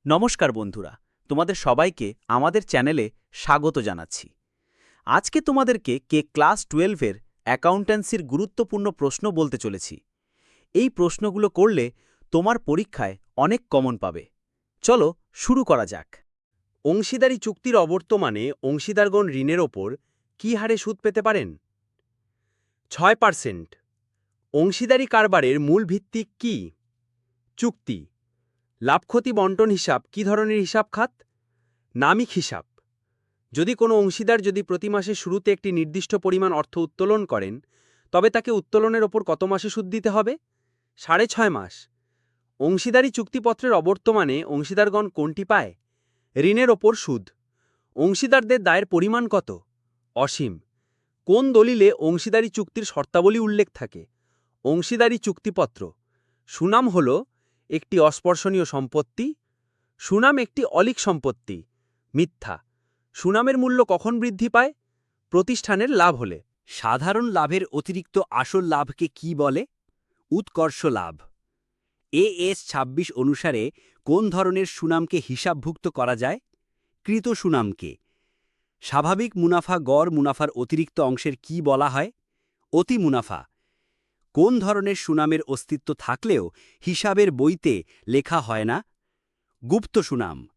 নমস্কার বন্ধুরা, তোমাদের সবাইকে আমাদের চ্যানেলে স্বাগত জানাচ্ছি। আজকে তোমাদেরকে ক্লাস 12-এর অ্যাকাউন্ট্যান্সির গুরুত্বপূর্ণ প্রশ্ন বলতে চলেছি। এই প্রশ্নগুলো করলে তোমার পরীক্ষায় অনেক কমন পাবে। চলো শুরু করা যাক। অংশীদারি চুক্তির অবর্তমানে অংশীদারগণ ঋণের ওপর কী হারে সুদ পেতে পারেন? 6%। অংশীদারি কারবারের মূল ভিত্তি কি? চুক্তি। লাভ-ক্ষতি বণ্টন হিসাব কী ধরনের হিসাব খাত? নামিক হিসাব। যদি কোনো অংশীদার প্রতি মাসের শুরুতে একটি নির্দিষ্ট পরিমাণ অর্থ উত্তোলন করেন, তবে তাকে উত্তোলনের ওপর কত মাসে সুদ দিতে হবে? 6.5 মাস। অংশীদারি চুক্তিপত্রের অবর্তমানে অংশীদারগণ কোনটি পায়? ঋণের ওপর সুদ। অংশীদারদের দায়ের পরিমাণ কত? অসীম। কোন দলিলে অংশীদারি চুক্তির শর্তাবলী উল্লেখ থাকে? অংশীদারি চুক্তিপত্র। সুনাম হল একটি অস্পর্শনীয় সম্পত্তি। সুনাম একটি অলিক সম্পত্তি। মিথ্যা। সুনামের মূল্য কখন বৃদ্ধি পায়? প্রতিষ্ঠানের লাভ হলে। সাধারণ লাভের অতিরিক্ত আসল লাভকে কি বলে? উৎকর্ষ লাভ। এএস ২৬ অনুসারে কোন ধরনের সুনামকে হিসাবভুক্ত করা যায়? কৃত সুনামকে। স্বাভাবিক মুনাফা গড় মুনাফার অতিরিক্ত অংশের কি বলা হয়? অতি মুনাফা। কোন ধরনের সুনামের অস্তিত্ব থাকলেও হিসাবের বইতে লেখা হয় না? গুপ্ত সুনাম।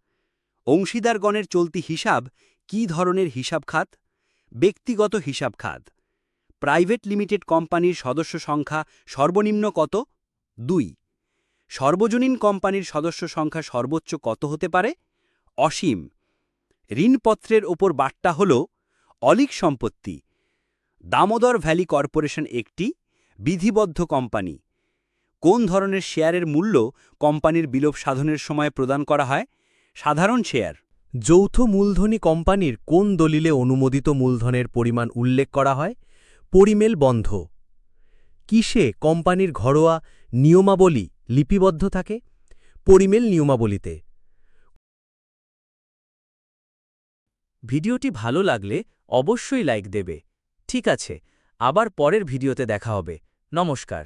অংশীদারগণের চলতি হিসাব কি ধরনের হিসাব খাত? ব্যক্তিগত হিসাব খাত। প্রাইভেট লিমিটেড কোম্পানির সদস্য সংখ্যা সর্বনিম্ন কত? 2। সর্বজনীন কোম্পানির সদস্য সংখ্যা সর্বোচ্চ কত হতে পারে? অসীম। ঋণপত্রের ওপর বাট্টা হল অলিক সম্পত্তি। দামোদর ভ্যালি কর্পোরেশন একটি বিধিবদ্ধ কোম্পানি। কোন ধরনের শেয়ারের মূল্য কোম্পানির বিলোপ সাধনের সময় প্রদান করা হয়? সাধারণ শেয়ার। যৌথ মূলধনী কোম্পানির কোন দলিলে অনুমোদিত মূলধনের পরিমাণ উল্লেখ করা হয়? পরিমেল বন্ধ। কিসে কোম্পানির ঘরোয়া নিয়মাবলী লিপিবদ্ধ থাকে? পরিমেল নিয়মাবলীতে। ভিডিওটি ভালো লাগলে অবশ্যই লাইক দেবে। ঠিক আছে, আবার পরের ভিডিওতে দেখা হবে। নমস্কার।